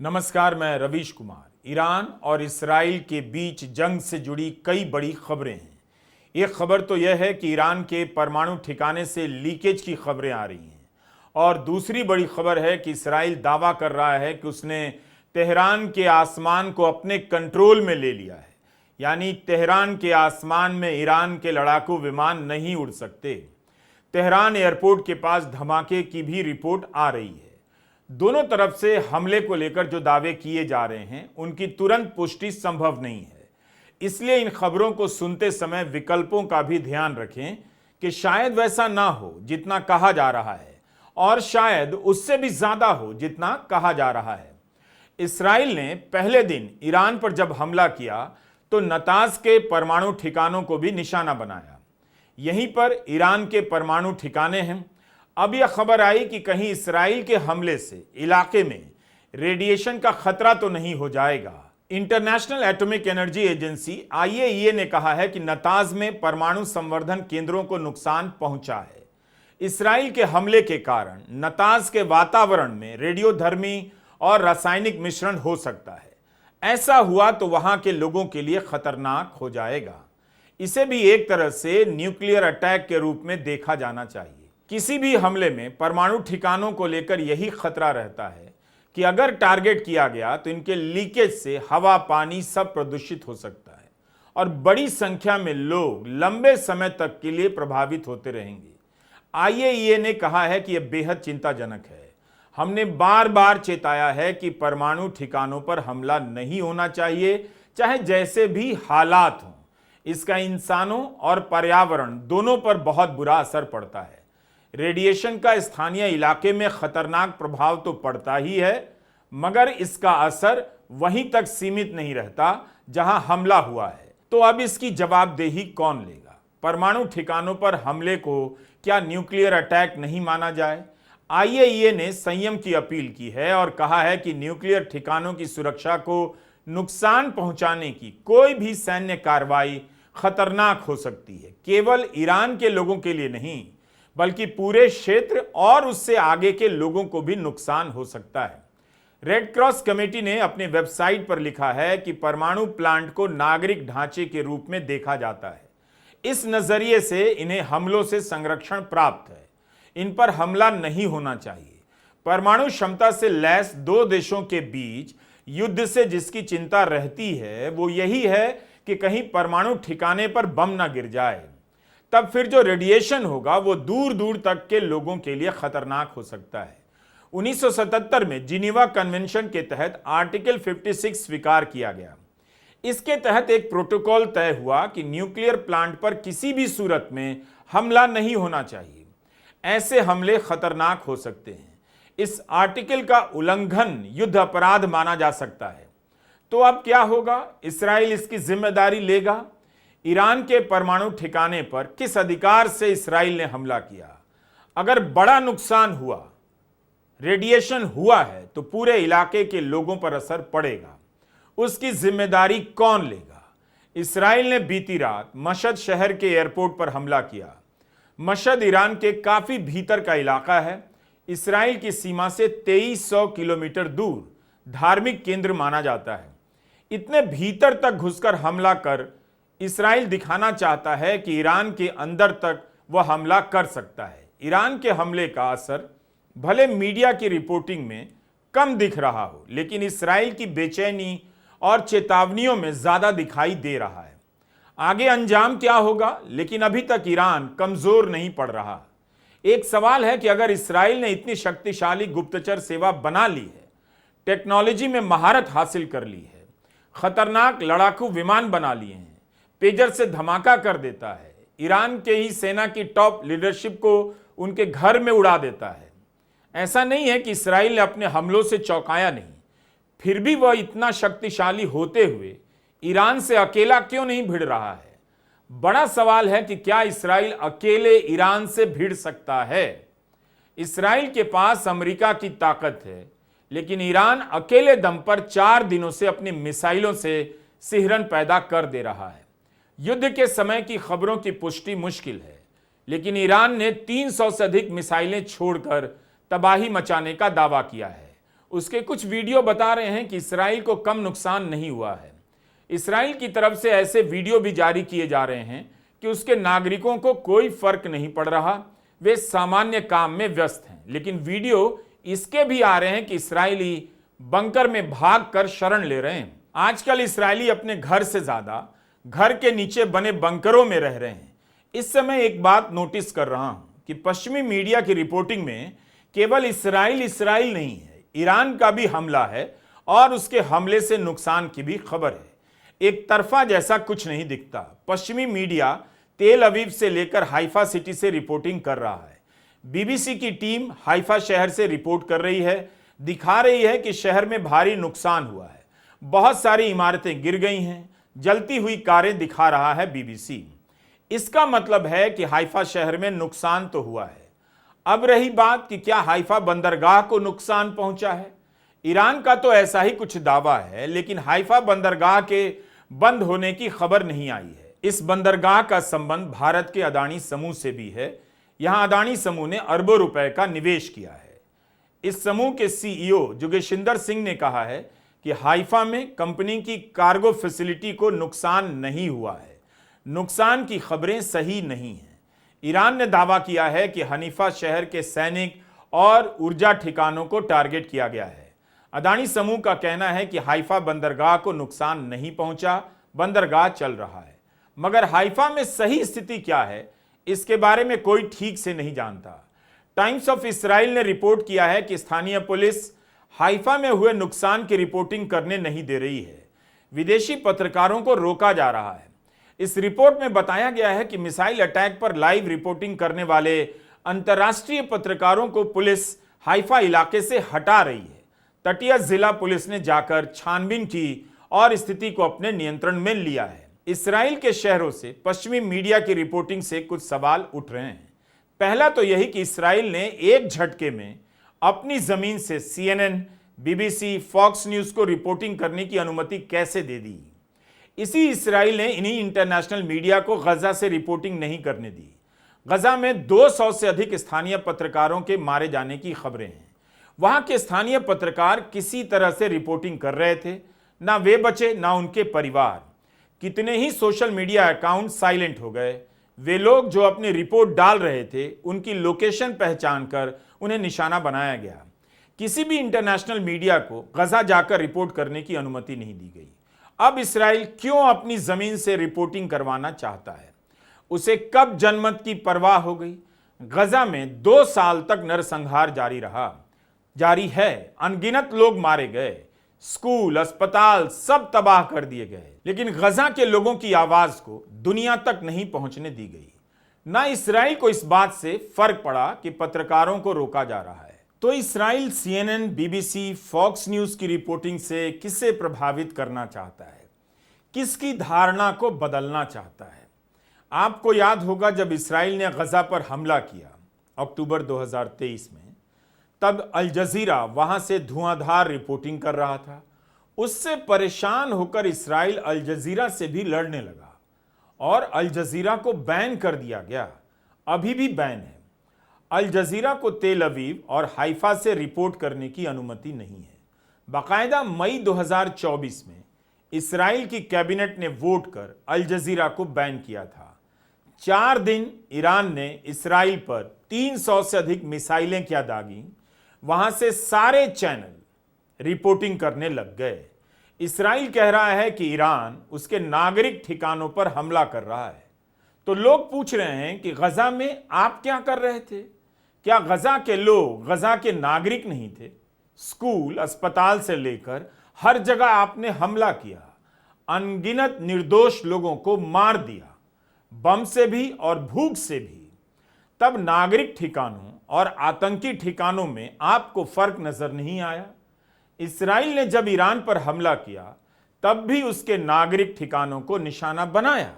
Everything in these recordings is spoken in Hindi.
नमस्कार, मैं रवीश कुमार। ईरान और इसराइल के बीच जंग से जुड़ी कई बड़ी खबरें हैं। एक खबर तो यह है कि ईरान के परमाणु ठिकाने से लीकेज की खबरें आ रही हैं और दूसरी बड़ी खबर है कि इसराइल दावा कर रहा है कि उसने तेहरान के आसमान को अपने कंट्रोल में ले लिया है, यानी तेहरान के आसमान में ईरान के लड़ाकू विमान नहीं उड़ सकते। तेहरान एयरपोर्ट के पास धमाके की भी रिपोर्ट आ रही है। दोनों तरफ से हमले को लेकर जो दावे किए जा रहे हैं उनकी तुरंत पुष्टि संभव नहीं है, इसलिए इन खबरों को सुनते समय विकल्पों का भी ध्यान रखें कि शायद वैसा ना हो जितना कहा जा रहा है और शायद उससे भी ज्यादा हो जितना कहा जा रहा है। इसराइल ने पहले दिन ईरान पर जब हमला किया तो नताज के परमाणु ठिकानों को भी निशाना बनाया। यहीं पर ईरान के परमाणु ठिकाने हैं। अब यह खबर आई कि कहीं इसराइल के हमले से इलाके में रेडिएशन का खतरा तो नहीं हो जाएगा। International atomic energy agency IAEA ने कहा है कि नताज में परमाणु संवर्धन केंद्रों को नुकसान पहुंचा है। इसराइल के हमले के कारण नताज के वातावरण में रेडियोधर्मी और रासायनिक मिश्रण हो सकता है। ऐसा हुआ तो वहां के लोगों के लिए खतरनाक हो जाएगा। इसे भी एक तरह से न्यूक्लियर अटैक के रूप में देखा जाना चाहिए। किसी भी हमले में परमाणु ठिकानों को लेकर यही खतरा रहता है कि अगर टारगेट किया गया तो इनके लीकेज से हवा, पानी सब प्रदूषित हो सकता है और बड़ी संख्या में लोग लंबे समय तक के लिए प्रभावित होते रहेंगे। IAEA ने कहा है कि यह बेहद चिंताजनक है। हमने बार बार चेताया है कि परमाणु ठिकानों पर हमला नहीं होना चाहिए, चाहे जैसे भी हालात हों। इसका इंसानों और पर्यावरण दोनों पर बहुत बुरा असर पड़ता है। रेडिएशन का स्थानीय इलाके में खतरनाक प्रभाव तो पड़ता ही है, मगर इसका असर वहीं तक सीमित नहीं रहता जहां हमला हुआ है। तो अब इसकी जवाबदेही कौन लेगा? परमाणु ठिकानों पर हमले को क्या न्यूक्लियर अटैक नहीं माना जाए? IAEA ने संयम की अपील की है और कहा है कि न्यूक्लियर ठिकानों की सुरक्षा को नुकसान पहुंचाने की कोई भी सैन्य कार्रवाई खतरनाक हो सकती है, केवल ईरान के लोगों के लिए नहीं बल्कि पूरे क्षेत्र और उससे आगे के लोगों को भी नुकसान हो सकता है। रेड क्रॉस कमेटी ने अपनी वेबसाइट पर लिखा है कि परमाणु प्लांट को नागरिक ढांचे के रूप में देखा जाता है। इस नजरिए से इन्हें हमलों से संरक्षण प्राप्त है। इन पर हमला नहीं होना चाहिए। परमाणु क्षमता से लैस दो देशों के बीच युद्ध से जिसकी चिंता रहती है वो यही है कि कहीं परमाणु ठिकाने पर बम ना गिर जाए। तब फिर जो रेडिएशन होगा वो दूर दूर तक के लोगों के लिए खतरनाक हो सकता है। 1977 में जिनेवा कन्वेंशन के तहत आर्टिकल 56 स्वीकार किया गया। इसके तहत एक प्रोटोकॉल तय हुआ कि न्यूक्लियर प्लांट पर किसी भी सूरत में हमला नहीं होना चाहिए। ऐसे हमले खतरनाक हो सकते हैं। इस आर्टिकल का उल्लंघन युद्ध अपराध माना जा सकता है। तो अब क्या होगा? इसराइल इसकी जिम्मेदारी लेगा? ईरान के परमाणु ठिकाने पर किस अधिकार से इसराइल ने हमला किया? अगर बड़ा नुकसान हुआ, रेडिएशन हुआ है, तो पूरे इलाके के लोगों पर असर पड़ेगा। उसकी जिम्मेदारी कौन लेगा? इसराइल ने बीती रात मशहद शहर के एयरपोर्ट पर हमला किया। मशहद ईरान के काफी भीतर का इलाका है। इसराइल की सीमा से 2300 किलोमीटर दूर धार्मिक केंद्र माना जाता है। इतने भीतर तक घुसकर हमला कर इसराइल दिखाना चाहता है कि ईरान के अंदर तक वह हमला कर सकता है। ईरान के हमले का असर भले मीडिया की रिपोर्टिंग में कम दिख रहा हो, लेकिन इसराइल की बेचैनी और चेतावनियों में ज्यादा दिखाई दे रहा है। आगे अंजाम क्या होगा? लेकिन अभी तक ईरान कमजोर नहीं पड़ रहा। एक सवाल है कि अगर इसराइल ने इतनी शक्तिशाली गुप्तचर सेवा बना ली है, टेक्नोलॉजी में महारत हासिल कर ली है, खतरनाक लड़ाकू विमान बना लिए हैं, पेजर से धमाका कर देता है, ईरान के ही सेना की टॉप लीडरशिप को उनके घर में उड़ा देता है। ऐसा नहीं है कि इसराइल ने अपने हमलों से चौंकाया नहीं, फिर भी वह इतना शक्तिशाली होते हुए ईरान से अकेला क्यों नहीं भिड़ रहा है? बड़ा सवाल है कि क्या इसराइल अकेले ईरान से भिड़ सकता है? इसराइल के पास अमेरिका की ताकत है, लेकिन ईरान अकेले दम पर 4 दिनों से अपनी मिसाइलों से सिहरन पैदा कर दे रहा है। युद्ध के समय की खबरों की पुष्टि मुश्किल है, लेकिन ईरान ने 300 से अधिक मिसाइलें छोड़कर तबाही मचाने का दावा किया है। उसके कुछ वीडियो बता रहे हैं कि इसराइल को कम नुकसान नहीं हुआ है। इसराइल की तरफ से ऐसे वीडियो भी जारी किए जा रहे हैं कि उसके नागरिकों को कोई फर्क नहीं पड़ रहा, वे सामान्य काम में व्यस्त हैं। लेकिन वीडियो इसके भी आ रहे हैं कि इसराइली बंकर में भागकर शरण ले रहे हैं। आजकल इसराइली अपने घर से ज्यादा घर के नीचे बने बंकरों में रह रहे हैं। इस समय एक बात नोटिस कर रहा हूं कि पश्चिमी मीडिया की रिपोर्टिंग में केवल इसराइल नहीं है, ईरान का भी हमला है और उसके हमले से नुकसान की भी खबर है। एक तरफा जैसा कुछ नहीं दिखता। पश्चिमी मीडिया तेल अवीव से लेकर हाइफा सिटी से रिपोर्टिंग कर रहा है। बीबीसी की टीम हाइफा शहर से रिपोर्ट कर रही है, दिखा रही है कि शहर में भारी नुकसान हुआ है, बहुत सारी इमारतें गिर गई हैं, जलती हुई कारें दिखा रहा है बीबीसी। इसका मतलब है कि हाइफा शहर में नुकसान तो हुआ है। अब रही बात कि क्या हाइफा बंदरगाह को नुकसान पहुंचा है। ईरान का तो ऐसा ही कुछ दावा है, लेकिन हाइफा बंदरगाह के बंद होने की खबर नहीं आई है। इस बंदरगाह का संबंध भारत के अदानी समूह से भी है। यहां अदानी समूह ने अरबों रुपए का निवेश किया है। इस समूह के सीईओ जोगेशिंदर सिंह ने कहा है कि हाइफा में कंपनी की कार्गो फैसिलिटी को नुकसान नहीं हुआ है। नुकसान की खबरें सही नहीं हैं। ईरान ने दावा किया है कि हनीफा शहर के सैनिक और ऊर्जा ठिकानों को टारगेट किया गया है। अदानी समूह का कहना है कि हाइफा बंदरगाह को नुकसान नहीं पहुंचा, बंदरगाह चल रहा है। मगर हाइफा में सही स्थिति क्या है, इसके बारे में कोई ठीक से नहीं जानता। टाइम्स ऑफ इसराइल ने रिपोर्ट किया है कि स्थानीय पुलिस हाइफा में हुए नुकसान की रिपोर्टिंग करने नहीं दे रही है। विदेशी पत्रकारों को रोका जा रहा है। इस रिपोर्ट में बताया गया है कि मिसाइल अटैक पर लाइव रिपोर्टिंग करने वाले अंतर्राष्ट्रीय पत्रकारों को पुलिस हाइफा इलाके से हटा रही है। तटीय जिला पुलिस ने जाकर छानबीन की और स्थिति को अपने नियंत्रण में लिया है। इसराइल के शहरों से पश्चिमी मीडिया की रिपोर्टिंग से कुछ सवाल उठ रहे हैं। पहला तो यही कि इसराइल ने एक झटके में अपनी जमीन से CNN, BBC, फॉक्स न्यूज को रिपोर्टिंग करने की अनुमति कैसे दे दी। इसी इसराइल ने इन्हीं इंटरनेशनल मीडिया को गजा से रिपोर्टिंग नहीं करने दी। गजा में 200 से अधिक स्थानीय पत्रकारों के मारे जाने की खबरें हैं। वहां के स्थानीय पत्रकार किसी तरह से रिपोर्टिंग कर रहे थे, ना वे बचे ना उनके परिवार। कितने ही सोशल मीडिया अकाउंट साइलेंट हो गए। वे लोग जो अपनी रिपोर्ट डाल रहे थे, उनकी लोकेशन पहचान कर उन्हें निशाना बनाया गया। किसी भी इंटरनेशनल मीडिया को गजा जाकर रिपोर्ट करने की अनुमति नहीं दी गई। अब इसराइल क्यों अपनी जमीन से रिपोर्टिंग करवाना चाहता है? उसे कब जनमत की परवाह हो गई? गजा में 2 साल तक नरसंहार जारी है। अनगिनत लोग मारे गए, स्कूल, अस्पताल सब तबाह कर दिए गए, लेकिन गजा के लोगों की आवाज को दुनिया तक नहीं पहुंचने दी गई। ना इसराइल को इस बात से फर्क पड़ा कि पत्रकारों को रोका जा रहा है। तो Israel CNN, BBC, Fox News की रिपोर्टिंग से किसे प्रभावित करना चाहता है, किसकी धारणा को बदलना चाहता है? आपको याद होगा जब इसराइल ने गजा पर हमला किया अक्टूबर 2023 में, तब अल जजीरा वहां से धुआंधार रिपोर्टिंग कर रहा था। उससे परेशान होकर इसराइल अल जजीरा से भी लड़ने लगा और अल जजीरा को बैन कर दिया गया। अभी भी बैन है। अल जजीरा को तेल अवीव और हाइफा से रिपोर्ट करने की अनुमति नहीं है। बाकायदा मई 2024 में इसराइल की कैबिनेट ने वोट कर अल जजीरा को बैन किया था। 4 दिन ईरान ने इसराइल पर 300 से अधिक मिसाइलें क्या दागी, वहां से सारे चैनल रिपोर्टिंग करने लग गए। इसराइल कह रहा है कि ईरान उसके नागरिक ठिकानों पर हमला कर रहा है। तो लोग पूछ रहे हैं कि गजा में आप क्या कर रहे थे? क्या गजा के लोग गजा के नागरिक नहीं थे? स्कूल, अस्पताल से लेकर हर जगह आपने हमला किया, अनगिनत निर्दोष लोगों को मार दिया, बम से भी और भूख से भी। तब नागरिक ठिकानों और आतंकी ठिकानों में आपको फर्क नजर नहीं आया? इसराइल ने जब ईरान पर हमला किया तब भी उसके नागरिक ठिकानों को निशाना बनाया।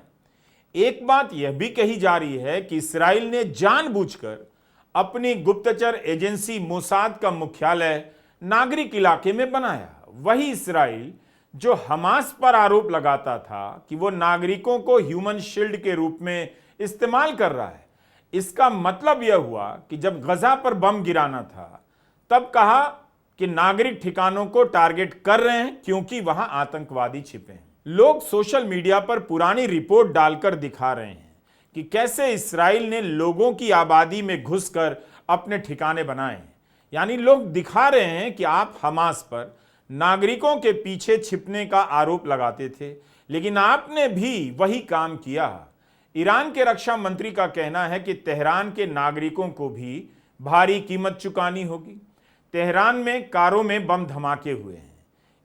एक बात यह भी कही जा रही है कि इसराइल ने जानबूझकर अपनी गुप्तचर एजेंसी मोसाद का मुख्यालय नागरिक इलाके में बनाया। वही इसराइल जो हमास पर आरोप लगाता था कि वो नागरिकों को ह्यूमन शील्ड के रूप में इस्तेमाल कर रहा है। इसका मतलब यह हुआ कि जब गजा पर बम गिराना था तब कहा कि नागरिक ठिकानों को टारगेट कर रहे हैं क्योंकि वहां आतंकवादी छिपे हैं। लोग सोशल मीडिया पर पुरानी रिपोर्ट डालकर दिखा रहे हैं कि कैसे इस्राइल ने लोगों की आबादी में घुसकर अपने ठिकाने बनाए। यानी लोग दिखा रहे हैं कि आप हमास पर नागरिकों के पीछे छिपने का आरोप लगाते थे, लेकिन आपने भी वही काम किया। ईरान के रक्षा मंत्री का कहना है कि तेहरान के नागरिकों को भी भारी कीमत चुकानी होगी। तेहरान में कारों में बम धमाके हुए हैं।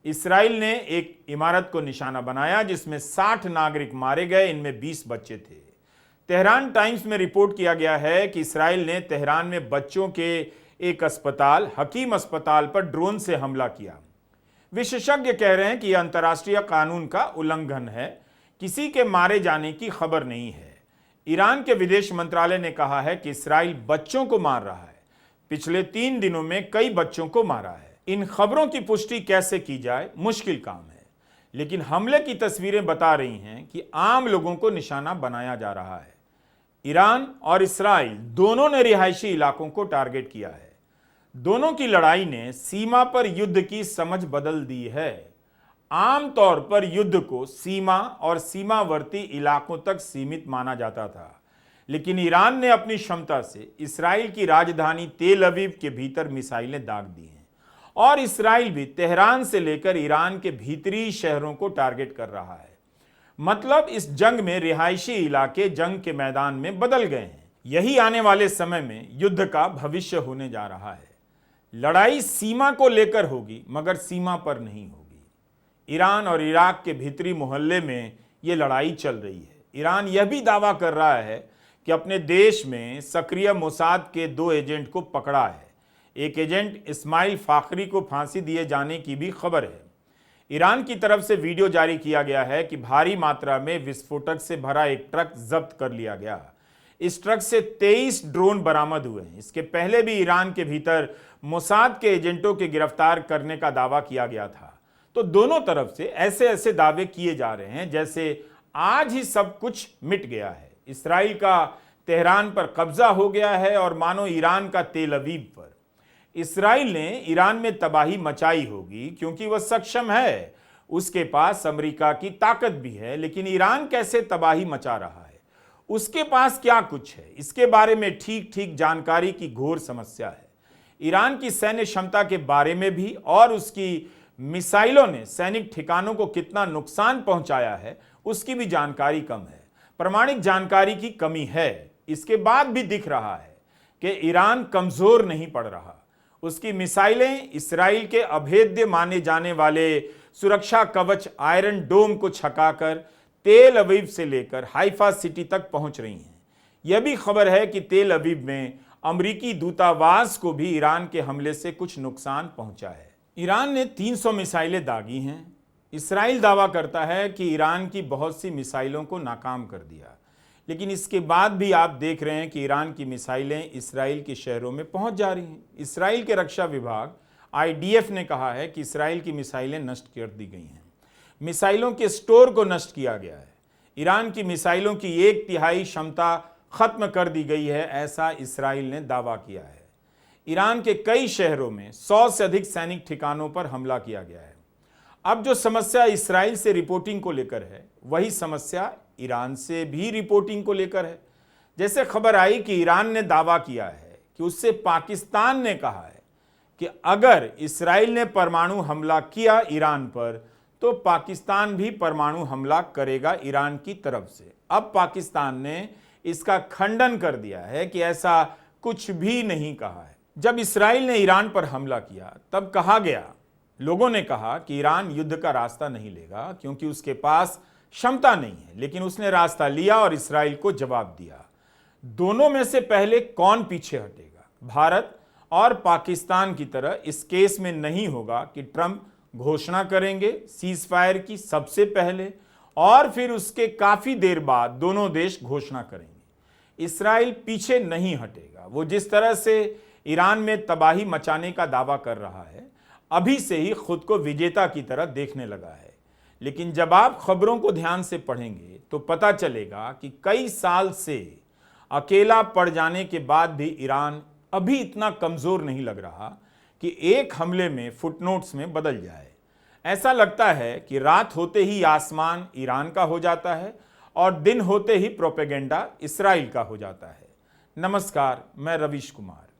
इस्राइल ने एक इमारत को निशाना बनाया जिसमें 60 नागरिक मारे गए, इनमें 20 बच्चे थे। तेहरान टाइम्स में रिपोर्ट किया गया है कि इस्राइल ने तेहरान में बच्चों के एक अस्पताल, हकीम अस्पताल पर ड्रोन से हमला किया। विशेषज्ञ कह रहे हैं कि यह अंतर्राष्ट्रीय कानून का उल्लंघन है, किसी के मारे जाने की खबर नहीं है। ईरान के विदेश मंत्रालय ने कहा है कि इस्राइल बच्चों को मार रहा है। पिछले 3 दिनों में कई बच्चों को मारा है। इन खबरों की पुष्टि कैसे की जाए, मुश्किल काम है, लेकिन हमले की तस्वीरें बता रही हैं कि आम लोगों को निशाना बनाया जा रहा है। ईरान और इस्राइल दोनों ने रिहायशी इलाकों को टारगेट किया है। दोनों की लड़ाई ने सीमा पर युद्ध की समझ बदल दी है। आमतौर पर युद्ध को सीमा और सीमावर्ती इलाकों तक सीमित माना जाता था, लेकिन ईरान ने अपनी क्षमता से इस्राइल की राजधानी तेल अवीव के भीतर मिसाइलें दाग दी हैं और इस्राइल भी तेहरान से लेकर ईरान के भीतरी शहरों को टारगेट कर रहा है। मतलब इस जंग में रिहायशी इलाके जंग के मैदान में बदल गए हैं। यही आने वाले समय में युद्ध का भविष्य होने जा रहा है। लड़ाई सीमा को लेकर होगी, मगर सीमा पर नहीं होगी। ईरान और इराक के भीतरी मोहल्ले में यह लड़ाई चल रही है। ईरान यह भी दावा कर रहा है कि अपने देश में सक्रिय मोसाद के 2 एजेंट को पकड़ा है। एक एजेंट इस्माइल फाखरी को फांसी दिए जाने की भी खबर है। ईरान की तरफ से वीडियो जारी किया गया है कि भारी मात्रा में विस्फोटक से भरा एक ट्रक जब्त कर लिया गया। इस ट्रक से 23 ड्रोन बरामद हुए हैं। इसके पहले भी ईरान के भीतर मोसाद के एजेंटों के गिरफ्तार करने का दावा किया गया था। तो दोनों तरफ से ऐसे ऐसे दावे किए जा रहे हैं जैसे आज ही सब कुछ मिट गया है। इस्राइल का तेहरान पर कब्जा हो गया है और मानो ईरान का तेल अवीव पर। इस्राइल ने ईरान में तबाही मचाई होगी क्योंकि वह सक्षम है, उसके पास अमेरिका की ताकत भी है, लेकिन ईरान कैसे तबाही मचा रहा है, उसके पास क्या कुछ है, इसके बारे में ठीक ठीक जानकारी की घोर समस्या है। ईरान की सैन्य क्षमता के बारे में भी और उसकी मिसाइलों ने सैनिक ठिकानों को कितना नुकसान पहुंचाया है उसकी भी जानकारी कम है। प्रामाणिक जानकारी की कमी है। इसके बाद भी दिख रहा है कि ईरान कमजोर नहीं पड़ रहा। उसकी मिसाइलें इस्राइल के अभेद्य माने जाने वाले सुरक्षा कवच आयरन डोम को छकाकर तेल अवीव से लेकर हाइफा सिटी तक पहुंच रही हैं। यह भी खबर है कि तेल अवीव में अमेरिकी दूतावास को भी ईरान के हमले से कुछ नुकसान पहुंचा है। ईरान ने 300 मिसाइलें दागी हैं। इस्राइल दावा करता है कि ईरान की बहुत सी मिसाइलों को नाकाम कर दिया, लेकिन इसके बाद भी आप देख रहे हैं कि ईरान की मिसाइलें इस्राइल के शहरों में पहुंच जा रही हैं। इस्राइल के रक्षा विभाग IDF ने कहा है कि इस्राइल की मिसाइलें नष्ट कर दी गई हैं। मिसाइलों के स्टोर को नष्ट किया गया है। ईरान की मिसाइलों की 1/3 क्षमता खत्म कर दी गई है, ऐसा इस्राइल ने दावा किया है। ईरान के कई शहरों में 100 से अधिक सैनिक ठिकानों पर हमला किया गया है। अब जो समस्या इस्राइल से रिपोर्टिंग को लेकर है, वही समस्या ईरान से भी रिपोर्टिंग को लेकर है। जैसे खबर आई कि ईरान ने दावा किया है कि उससे पाकिस्तान ने कहा है कि अगर इस्राइल ने परमाणु हमला किया ईरान पर तो पाकिस्तान भी परमाणु हमला करेगा ईरान की तरफ से। अब पाकिस्तान ने इसका खंडन कर दिया है कि ऐसा कुछ भी नहीं कहा है। जब इस्राइल ने ईरान पर हमला किया तब कहा गया, लोगों ने कहा कि ईरान युद्ध का रास्ता नहीं लेगा क्योंकि उसके पास क्षमता नहीं है, लेकिन उसने रास्ता लिया और इस्राइल को जवाब दिया। दोनों में से पहले कौन पीछे हटेगा? भारत और पाकिस्तान की तरह इस केस में नहीं होगा कि ट्रंप घोषणा करेंगे सीज फायर की सबसे पहले और फिर उसके काफी देर बाद दोनों देश घोषणा करेंगे। इस्राइल पीछे नहीं हटेगा। वो जिस तरह से ईरान में तबाही मचाने का दावा कर रहा है, अभी से ही खुद को विजेता की तरह देखने लगा है। लेकिन जब आप खबरों को ध्यान से पढ़ेंगे तो पता चलेगा कि कई साल से अकेला पड़ जाने के बाद भी ईरान अभी इतना कमजोर नहीं लग रहा कि एक हमले में फुटनोट्स में बदल जाए। ऐसा लगता है कि रात होते ही आसमान ईरान का हो जाता है और दिन होते ही प्रोपेगेंडा इस्राइल का हो जाता है। नमस्कार, मैं रवीश कुमार।